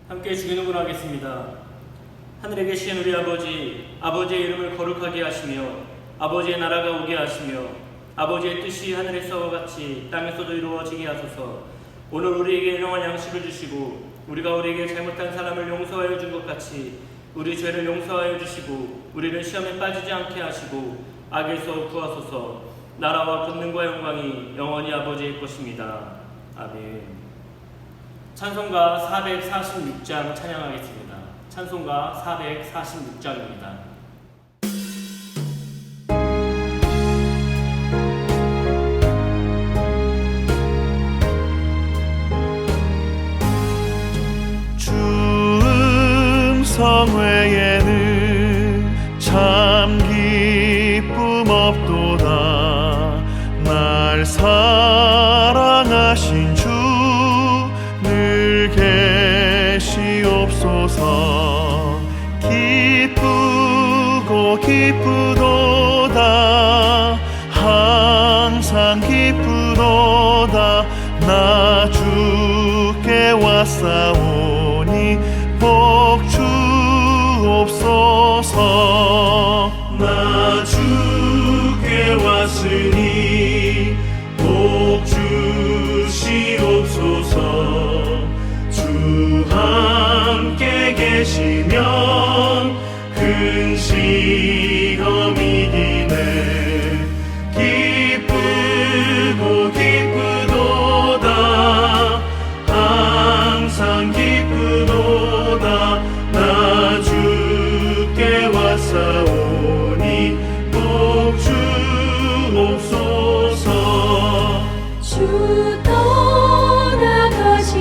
함께 주기도문 하겠습니다. 하늘에 계신 우리 아버지, 아버지의 이름을 거룩하게 하시며 아버지의 나라가 오게 하시며 아버지의 뜻이 하늘에서와 같이 땅에서도 이루어지게 하소서. 오늘 우리에게 일용할 양식을 주시고 우리가 우리에게 잘못한 사람을 용서하여 준 것 같이 우리 죄를 용서하여 주시고 우리를 시험에 빠지지 않게 하시고 악에서 구하소서. 나라와 권능과 영광이 영원히 아버지의 것입니다. 아멘. 찬송가 446장 찬양하겠습니다. 찬송가 446장입니다. 성회에는 참 기쁨 없도다. 날 사랑하신 주 늘 계시옵소서. 기쁘고 기쁘도다. 항상 기쁘도다. 나 주께 왔사오니 복 주옵소서. 나 주께 왔으니 복 주시옵소서. 주 함께 계시면 근시험 이기네. 기쁘고 기쁘도다. 항상 기쁘도다. 나 주께 왔사오니 복 주옵소서. 주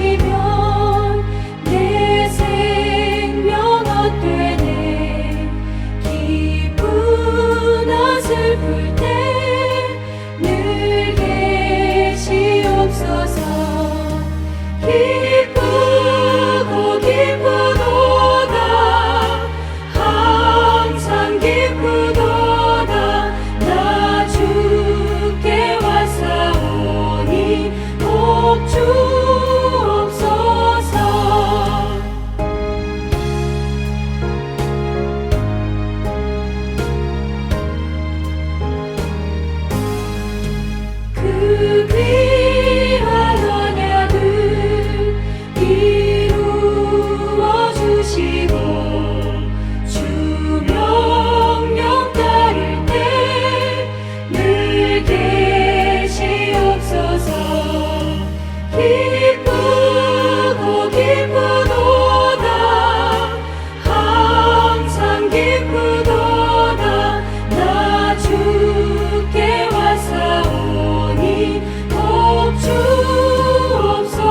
떠나가시면 내 생명 헛되네. 기쁘나 슬플 때 늘 계시옵소서. 기쁘고 기쁘도다. 항상 기쁘도다. 나 주께 왔사오니 복 주옵소서. 그 귀한 언약을 이루어 주시고 주 명령 따를 때 늘 계시옵소서. 기쁘고 기쁘도다. 항상 기쁘도다. 나 주께 왔사오니 복 주옵소서.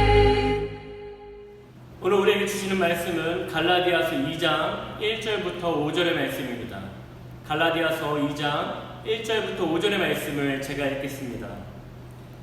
아멘. 오늘 우리에게 주시는 말씀은 갈라디아서 2장 1절부터 5절의 말씀입니다. 갈라디아서 2장 1절부터 5절의 말씀을 제가 읽겠습니다.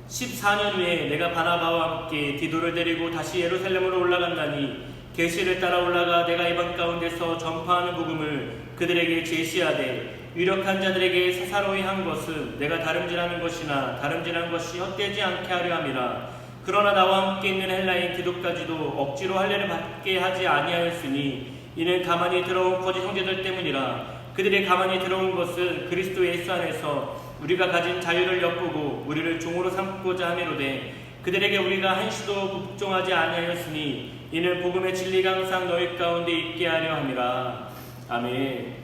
14년 후에 내가 바나바와 함께 디도를 데리고 다시 예루살렘으로 올라간다니 계시를 따라 올라가 내가 이방 가운데서 전파하는 복음을 그들에게 제시하되 유력한 자들에게 사사로이 한 것은 내가 다름질하는 것이나 다름질한 것이 헛되지 않게 하려 함이라. 그러나 나와 함께 있는 헬라인 디도까지도 억지로 할례를 받게 하지 아니하였으니 이는 가만히 들어온 거짓 형제들 때문이라. 그들이 가만히 들어온 것은 그리스도 예수 안에서 우리가 가진 자유를 엿보고 우리를 종으로 삼고자 함이로되 그들에게 우리가 한시도 복종하지 아니하였으니 이는 복음의 진리가 항상 너희 가운데 있게 하려 함이라. 아멘.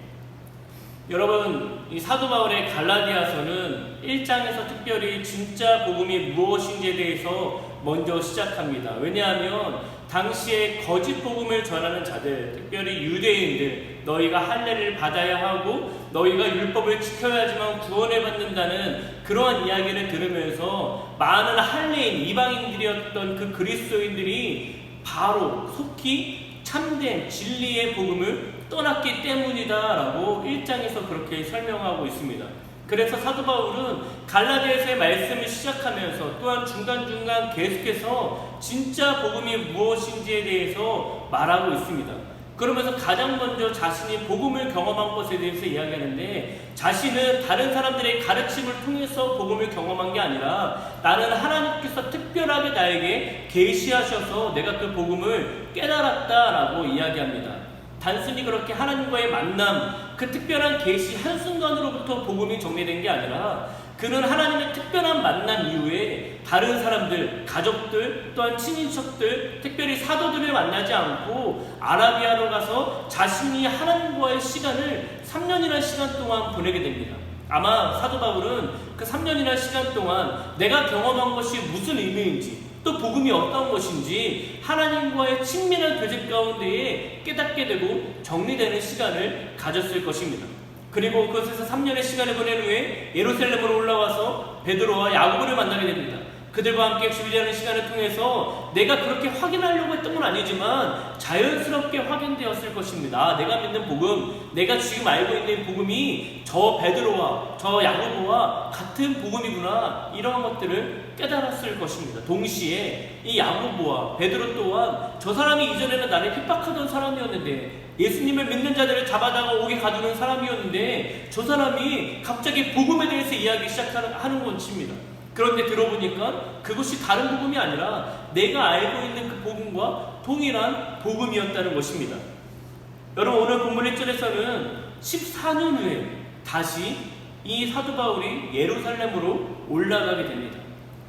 여러분, 이 사도 바울의 갈라디아서는 1장에서 특별히 진짜 복음이 무엇인지에 대해서 먼저 시작합니다. 왜냐하면 당시에 거짓 복음을 전하는 자들, 특별히 유대인들, 너희가 할례를 받아야 하고 너희가 율법을 지켜야지만 구원을 받는다는 그러한 이야기를 들으면서 많은 할례인 이방인들이었던 그 그리스도인들이 바로 속히 참된 진리의 복음을 떠났기 때문이다라고 1장에서 그렇게 설명하고 있습니다. 그래서 사도 바울은 갈라디아서의 말씀을 시작하면서 또한 중간중간 계속해서 진짜 복음이 무엇인지에 대해서 말하고 있습니다. 그러면서 가장 먼저 자신이 복음을 경험한 것에 대해서 이야기하는데, 자신은 다른 사람들의 가르침을 통해서 복음을 경험한 게 아니라 나는 하나님께서 특별하게 나에게 계시하셔서 내가 그 복음을 깨달았다라고 이야기합니다. 단순히 그렇게 하나님과의 만남, 그 특별한 계시 한순간으로부터 복음이 정리된 게 아니라 그는 하나님의 특별한 만남 이후에 다른 사람들, 가족들, 또한 친인척들, 특별히 사도들을 만나지 않고 아라비아로 가서 자신이 하나님과의 시간을 3년이라는 시간 동안 보내게 됩니다. 아마 사도 바울은 그 3년이라는 시간 동안 내가 경험한 것이 무슨 의미인지, 또 복음이 어떤 것인지 하나님과의 친밀한 교제 가운데에 깨닫게 되고 정리되는 시간을 가졌을 것입니다. 그리고 그곳에서 3년의 시간을 보낸 후에 예루살렘으로 올라와서 베드로와 야고보를 만나게 됩니다. 그들과 함께 주일하는 시간을 통해서 내가 그렇게 확인하려고 했던 건 아니지만 자연스럽게 확인되었을 것입니다. 내가 믿는 복음, 내가 지금 알고 있는 복음이 저 베드로와 저 야고보와 같은 복음이구나, 이런 것들을 깨달았을 것입니다. 동시에 이 야고보와 베드로 또한 저 사람이 이전에는 나를 핍박하던 사람이었는데, 예수님을 믿는 자들을 잡아다가 옥에 가두는 사람이었는데, 저 사람이 갑자기 복음에 대해서 이야기 시작하는 것입니다. 그런데 들어보니까 그것이 다른 복음이 아니라 내가 알고 있는 그 복음과 동일한 복음이었다는 것입니다. 여러분, 오늘 본문 1절에서는 14년 후에 다시 이 사도 바울이 예루살렘으로 올라가게 됩니다.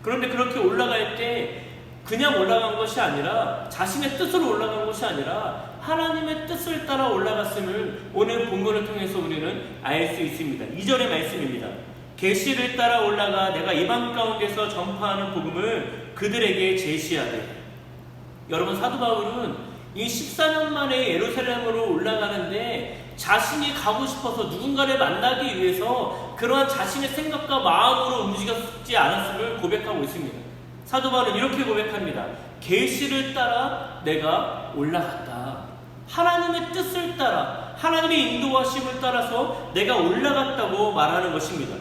그런데 그렇게 올라갈 때 그냥 올라간 것이 아니라, 자신의 뜻으로 올라간 것이 아니라 하나님의 뜻을 따라 올라갔음을 오늘 본문을 통해서 우리는 알 수 있습니다. 2절의 말씀입니다. 계시를 따라 올라가 내가 이방 가운데서 전파하는 복음을 그들에게 제시하되. 여러분, 사도 바울은 이 14년 만에 예루살렘으로 올라가는데 자신이 가고 싶어서 누군가를 만나기 위해서 그러한 자신의 생각과 마음으로 움직였지 않았음을 고백하고 있습니다. 사도 바울은 이렇게 고백합니다. 계시를 따라 내가 올라갔다. 하나님의 뜻을 따라, 하나님의 인도하심을 따라서 내가 올라갔다고 말하는 것입니다.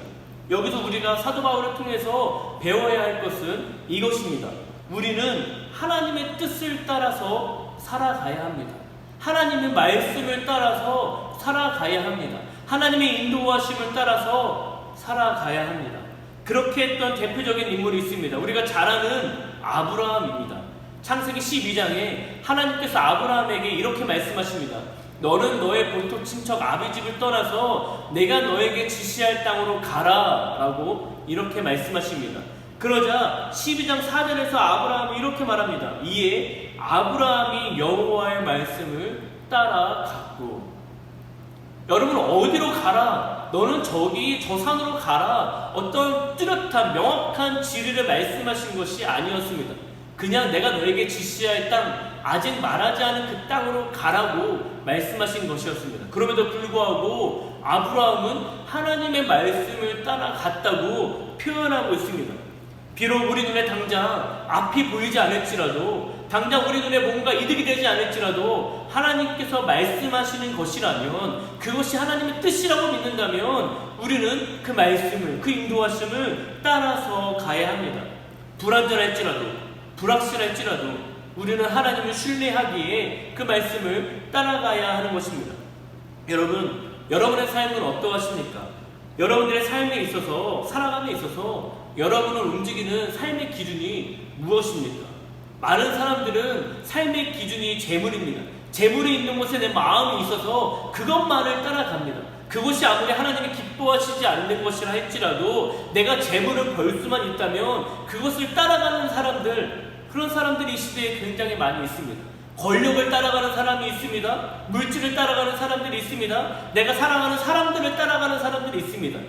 여기서 우리가 사도 바울을 통해서 배워야 할 것은 이것입니다. 우리는 하나님의 뜻을 따라서 살아가야 합니다. 하나님의 말씀을 따라서 살아가야 합니다. 하나님의 인도하심을 따라서 살아가야 합니다. 그렇게 했던 대표적인 인물이 있습니다. 우리가 잘 아는 아브라함입니다. 창세기 12장에 하나님께서 아브라함에게 이렇게 말씀하십니다. 너는 너의 본토 친척 아비집을 떠나서 내가 너에게 지시할 땅으로 가라 라고 이렇게 말씀하십니다. 그러자 12장 4절에서 아브라함이 이렇게 말합니다. 이에 아브라함이 여호와의 말씀을 따라갔고. 여러분, 어디로 가라? 너는 저기 저 산으로 가라. 어떤 뚜렷한 명확한 지리를 말씀하신 것이 아니었습니다. 그냥 내가 너에게 지시할 땅, 아직 말하지 않은 그 땅으로 가라고 말씀하신 것이었습니다. 그럼에도 불구하고 아브라함은 하나님의 말씀을 따라갔다고 표현하고 있습니다. 비록 우리 눈에 당장 앞이 보이지 않을지라도, 당장 우리 눈에 뭔가 이득이 되지 않을지라도 하나님께서 말씀하시는 것이라면, 그것이 하나님의 뜻이라고 믿는다면 우리는 그 말씀을, 그 인도하심을 따라서 가야 합니다. 불안전할지라도, 불확실할지라도 우리는 하나님을 신뢰하기에 그 말씀을 따라가야 하는 것입니다. 여러분, 여러분의 삶은 어떠하십니까? 여러분들의 삶에 있어서, 살아감에 있어서 여러분을 움직이는 삶의 기준이 무엇입니까? 많은 사람들은 삶의 기준이 재물입니다. 재물이 있는 곳에 내 마음이 있어서 그것만을 따라갑니다. 그것이 아무리 하나님이 기뻐하시지 않는 것이라 할지라도 내가 재물을 벌 수만 있다면 그것을 따라가는 사람들, 그런 사람들이 이 시대에 굉장히 많이 있습니다. 권력을 따라가는 사람이 있습니다. 물질을 따라가는 사람들이 있습니다. 내가 사랑하는 사람들을 따라가는 사람들이 있습니다.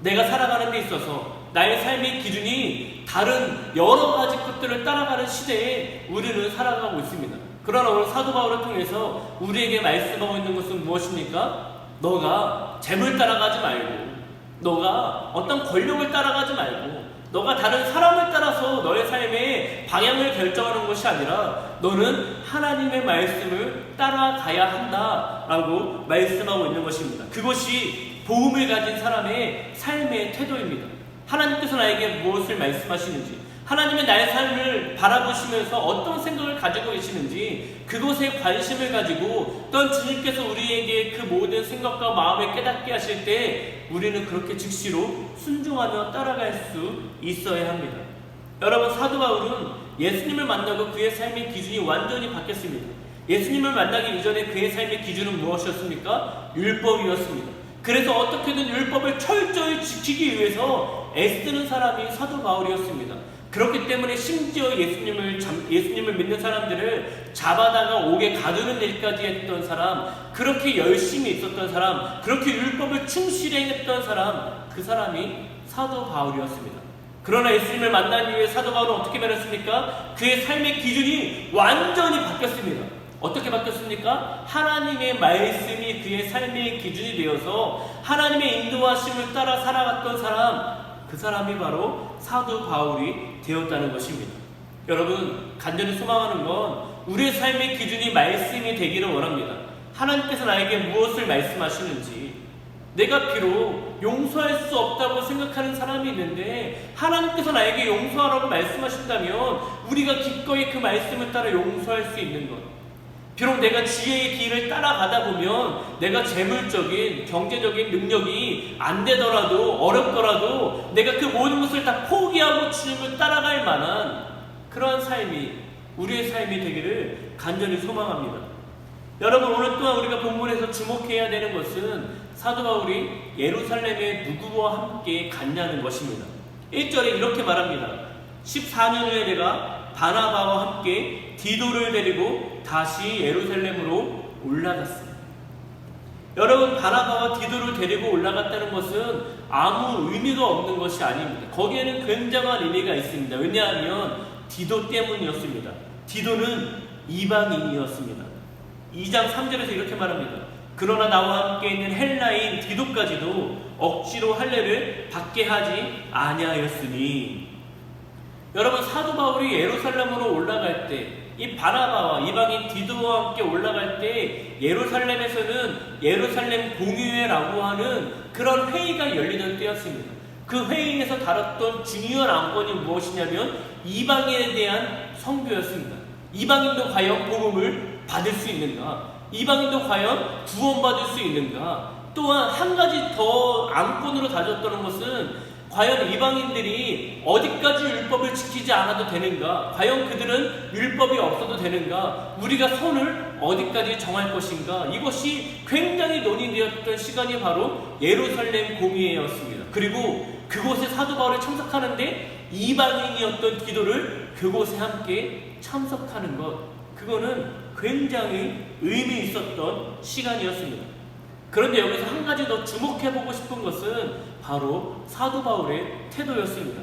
내가 살아가는 데 있어서 나의 삶의 기준이 다른 여러 가지 것들을 따라가는 시대에 우리는 살아가고 있습니다. 그러나 오늘 사도 바울을 통해서 우리에게 말씀하고 있는 것은 무엇입니까? 너가 재물 따라가지 말고, 너가 어떤 권력을 따라가지 말고, 너가 다른 사람을 따라서 너의 삶의 방향을 결정하는 것이 아니라 너는 하나님의 말씀을 따라가야 한다라고 말씀하고 있는 것입니다. 그것이 복음을 가진 사람의 삶의 태도입니다. 하나님께서 나에게 무엇을 말씀하시는지, 하나님의 나의 삶을 바라보시면서 어떤 생각을 가지고 계시는지 그것에 관심을 가지고 또한 주님께서 우리에게 그 모든 생각과 마음을 깨닫게 하실 때 우리는 그렇게 즉시로 순종하며 따라갈 수 있어야 합니다. 여러분, 사도 바울은 예수님을 만나고 그의 삶의 기준이 완전히 바뀌었습니다. 예수님을 만나기 이전에 그의 삶의 기준은 무엇이었습니까? 율법이었습니다. 그래서 어떻게든 율법을 철저히 지키기 위해서 애쓰는 사람이 사도 바울이었습니다. 그렇기 때문에 심지어 예수님을 믿는 사람들을 잡아다가 옥에 가두는 일까지 했던 사람, 그렇게 열심히 있었던 사람, 그렇게 율법을 충실히 행했던 사람, 그 사람이 사도 바울이었습니다. 그러나 예수님을 만난 이후에 사도 바울은 어떻게 변했습니까? 그의 삶의 기준이 완전히 바뀌었습니다. 어떻게 바뀌었습니까? 하나님의 말씀이 그의 삶의 기준이 되어서 하나님의 인도하심을 따라 살아갔던 사람, 그 사람이 바로 사도 바울이 되었다는 것입니다. 여러분, 간절히 소망하는 건 우리의 삶의 기준이 말씀이 되기를 원합니다. 하나님께서 나에게 무엇을 말씀하시는지, 내가 비록 용서할 수 없다고 생각하는 사람이 있는데 하나님께서 나에게 용서하라고 말씀하신다면 우리가 기꺼이 그 말씀을 따라 용서할 수 있는 것, 비록 내가 지혜의 길을 따라가다 보면 내가 재물적인, 경제적인 능력이 안 되더라도, 어렵더라도 내가 그 모든 것을 다 포기하고 주님을 따라갈 만한 그러한 삶이 우리의 삶이 되기를 간절히 소망합니다. 여러분, 오늘 또한 우리가 본문에서 주목해야 되는 것은 사도 바울이 예루살렘에 누구와 함께 갔냐는 것입니다. 1절에 이렇게 말합니다. 14년 후에 내가 바나바와 함께 디도를 데리고 다시 예루살렘으로 올라갔습니다. 여러분, 바나바와 디도를 데리고 올라갔다는 것은 아무 의미가 없는 것이 아닙니다. 거기에는 굉장한 의미가 있습니다. 왜냐하면 디도 때문이었습니다. 디도는 이방인이었습니다. 2장 3절에서 이렇게 말합니다. 그러나 나와 함께 있는 헬라인 디도까지도 억지로 할례를 받게 하지 아니하였으니. 여러분, 사도 바울이 예루살렘으로 올라갈 때, 이 바나바와 이방인 디도와 함께 올라갈 때 예루살렘에서는 예루살렘 공의회라고 하는 그런 회의가 열리던 때였습니다. 그 회의에서 다뤘던 중요한 안건이 무엇이냐면 이방인에 대한 선교였습니다. 이방인도 과연 복음을 받을 수 있는가? 이방인도 과연 구원받을 수 있는가? 또한 한 가지 더 안건으로 다졌던 것은 과연 이방인들이 어디까지 율법을 지키지 않아도 되는가? 과연 그들은 율법이 없어도 되는가? 우리가 선을 어디까지 정할 것인가? 이것이 굉장히 논의되었던 시간이 바로 예루살렘 공의회였습니다. 그리고 그곳에 사도 바울이 참석하는데 이방인이었던 디도를 그곳에 함께 참석하는 것, 그거는 굉장히 의미 있었던 시간이었습니다. 그런데 여기서 한 가지 더 주목해보고 싶은 것은 바로 사도 바울의 태도였습니다.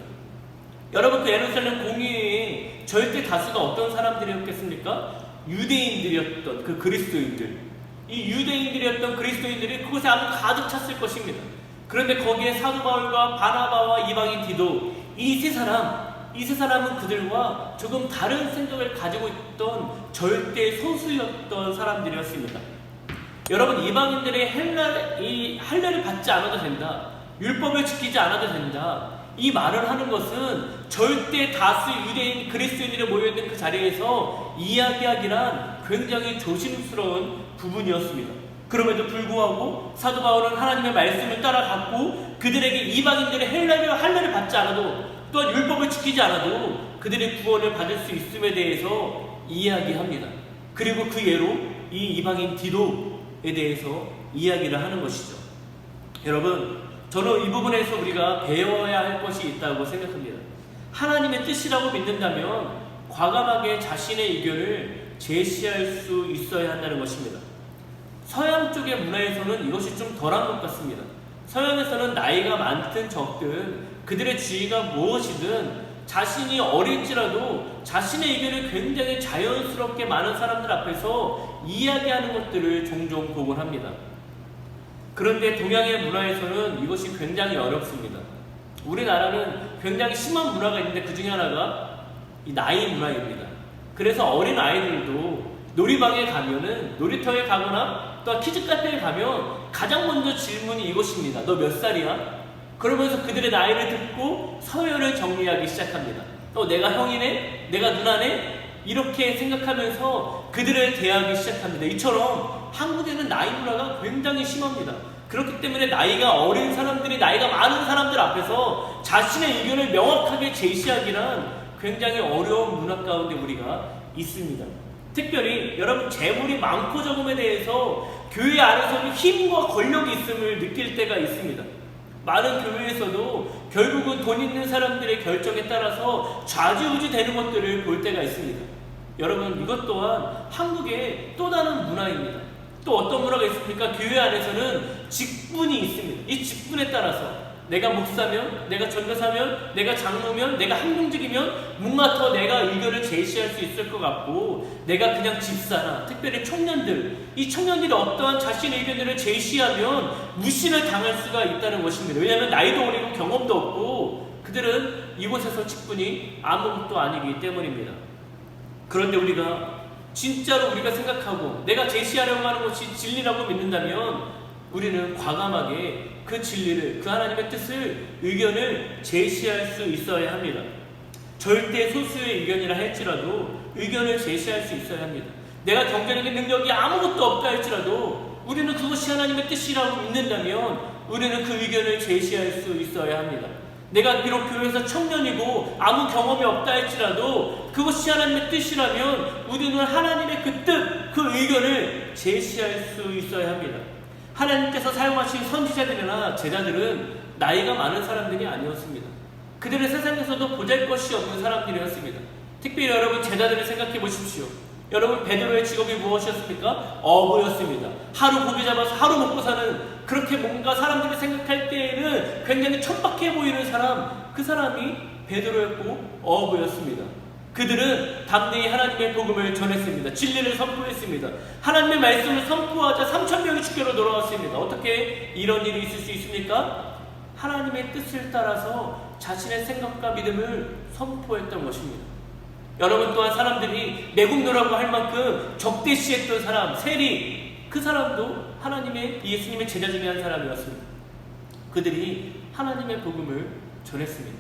여러분, 그 예루살렘 공의회에 절대 다수가 어떤 사람들이었겠습니까? 유대인들이었던 그 그리스도인들. 이 유대인들이었던 그리스도인들이 그곳에 아주 가득 찼을 것입니다. 그런데 거기에 사도 바울과 바나바와 이방인 디도, 이 세 사람은 그들과 조금 다른 생각을 가지고 있던 절대 소수였던 사람들이었습니다. 여러분, 이방인들의 할례를 받지 않아도 된다, 율법을 지키지 않아도 된다, 이 말을 하는 것은 절대 다수 유대인 그리스도인들이 모여있는 그 자리에서 이야기하기란 굉장히 조심스러운 부분이었습니다. 그럼에도 불구하고 사도 바울은 하나님의 말씀을 따라갔고 그들에게 이방인들의 할례를 받지 않아도, 또한 율법을 지키지 않아도 그들의 구원을 받을 수 있음에 대해서 이야기합니다. 그리고 그 예로 이 이방인 디도에 대해서 이야기를 하는 것이죠. 여러분, 저는 이 부분에서 우리가 배워야 할 것이 있다고 생각합니다. 하나님의 뜻이라고 믿는다면 과감하게 자신의 의견을 제시할 수 있어야 한다는 것입니다. 서양 쪽의 문화에서는 이것이 좀 덜한 것 같습니다. 서양에서는 나이가 많든 적든 그들의 주의가 무엇이든 자신이 어릴지라도 자신의 의견을 굉장히 자연스럽게 많은 사람들 앞에서 이야기하는 것들을 종종 보곤 합니다. 그런데 동양의 문화에서는 이것이 굉장히 어렵습니다. 우리나라는 굉장히 심한 문화가 있는데 그 중에 하나가 이 나이 문화입니다. 그래서 어린 아이들도 놀이방에 가면은, 놀이터에 가거나 또 키즈 카페에 가면 가장 먼저 질문이 이것입니다. 너 몇 살이야? 그러면서 그들의 나이를 듣고 서열을 정리하기 시작합니다. 내가 형이네? 내가 누나네? 이렇게 생각하면서 그들을 대하기 시작합니다. 이처럼 한국에는 나이 문화가 굉장히 심합니다. 그렇기 때문에 나이가 어린 사람들이 나이가 많은 사람들 앞에서 자신의 의견을 명확하게 제시하기란 굉장히 어려운 문화 가운데 우리가 있습니다. 특별히 여러분 재물이 많고 적음에 대해서 교회 안에서는 힘과 권력이 있음을 느낄 때가 있습니다. 많은 교회에서도 결국은 돈 있는 사람들의 결정에 따라서 좌지우지 되는 것들을 볼 때가 있습니다. 여러분 이것 또한 한국의 또 다른 문화입니다. 또 어떤 문화가 있습니까? 교회 안에서는 직분이 있습니다. 이 직분에 따라서 내가 목사면, 내가 전도사면, 내가 장로면, 내가 항공직이면 뭔가 더 내가 의견을 제시할 수 있을 것 같고, 내가 그냥 집사나 특별히 청년들, 이 청년들이 어떠한 자신의 의견들을 제시하면 무시를 당할 수가 있다는 것입니다. 왜냐하면 나이도 어리고 경험도 없고 그들은 이곳에서 직분이 아무것도 아니기 때문입니다. 그런데 진짜로 우리가 생각하고 내가 제시하려고 하는 것이 진리라고 믿는다면 우리는 과감하게 그 진리를, 그 하나님의 뜻을, 의견을 제시할 수 있어야 합니다. 절대 소수의 의견이라 할지라도 의견을 제시할 수 있어야 합니다. 내가 경제적인 능력이 아무것도 없다 할지라도 우리는 그것이 하나님의 뜻이라고 믿는다면 우리는 그 의견을 제시할 수 있어야 합니다. 내가 비록 교회에서 청년이고 아무 경험이 없다 할지라도 그것이 하나님의 뜻이라면 우리는 하나님의 그 뜻, 그 의견을 제시할 수 있어야 합니다. 하나님께서 사용하신 선지자들이나 제자들은 나이가 많은 사람들이 아니었습니다. 그들은 세상에서도 보잘것이 없는 사람들이었습니다. 특별히 여러분 제자들을 생각해 보십시오. 여러분 베드로의 직업이 무엇이었습니까? 어부였습니다. 하루 고기 잡아서 하루 먹고 사는, 그렇게 뭔가 사람들이 생각할 때에는 굉장히 천박해 보이는 사람, 그 사람이 베드로였고 어부였습니다. 그들은 담대히 하나님의 복음을 전했습니다. 진리를 선포했습니다. 하나님의 말씀을 선포하자 3,000명이 주께로 돌아왔습니다. 어떻게 이런 일이 있을 수 있습니까? 하나님의 뜻을 따라서 자신의 생각과 믿음을 선포했던 것입니다. 여러분 또한 사람들이 매국노라고 할 만큼 적대시했던 사람, 세리, 그 사람도 하나님의 예수님의 제자 중에 한 사람이었습니다. 그들이 하나님의 복음을 전했습니다.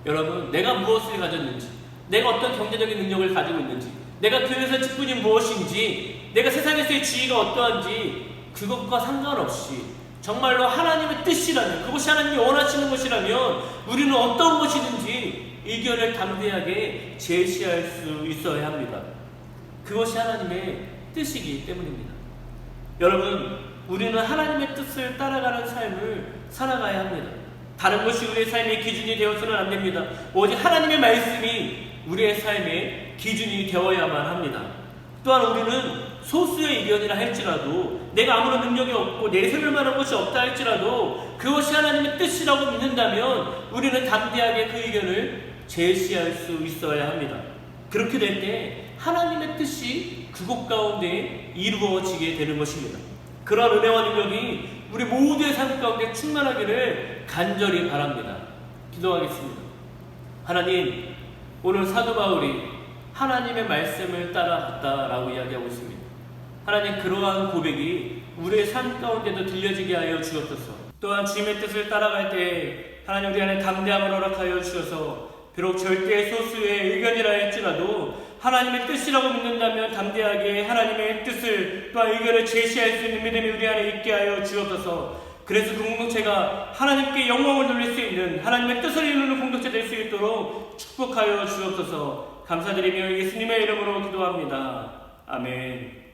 여러분 내가 무엇을 가졌는지, 내가 어떤 경제적인 능력을 가지고 있는지, 내가 교회에서 직분이 무엇인지, 내가 세상에서의 지위가 어떠한지 그것과 상관없이 정말로 하나님의 뜻이라면, 그것이 하나님이 원하시는 것이라면 우리는 어떤 것이든지 의견을 담대하게 제시할 수 있어야 합니다. 그것이 하나님의 뜻이기 때문입니다. 여러분 우리는 하나님의 뜻을 따라가는 삶을 살아가야 합니다. 다른 것이 우리의 삶의 기준이 되어서는 안 됩니다. 오직 하나님의 말씀이 우리의 삶의 기준이 되어야만 합니다. 또한 우리는 소수의 의견이라 할지라도, 내가 아무런 능력이 없고 내세울 만한 것이 없다 할지라도 그것이 하나님의 뜻이라고 믿는다면 우리는 담대하게 그 의견을 제시할 수 있어야 합니다. 그렇게 될 때 하나님의 뜻이 그곳 가운데 이루어지게 되는 것입니다. 그런 은혜와 능력이 우리 모두의 삶 가운데 충만하기를 간절히 바랍니다. 기도하겠습니다. 하나님, 오늘 사도 바울이 하나님의 말씀을 따라갔다라고 이야기하고 있습니다. 하나님, 그러한 고백이 우리의 삶 가운데도 들려지게 하여 주옵소서. 또한 주님의 뜻을 따라갈 때 하나님 우리 안에 담대함을 허락하여 주셔서 비록 절대 소수의 의견이라 할지라도 하나님의 뜻이라고 믿는다면 담대하게 하나님의 뜻을 또한 의견을 제시할 수 있는 믿음이 우리 안에 있게 하여 주옵소서. 그래서 그 공동체가 하나님께 영광을 돌릴 수 있는, 하나님의 뜻을 이루는 공동체 될 수 있도록 축복하여 주옵소서. 감사드리며 예수님의 이름으로 기도합니다. 아멘.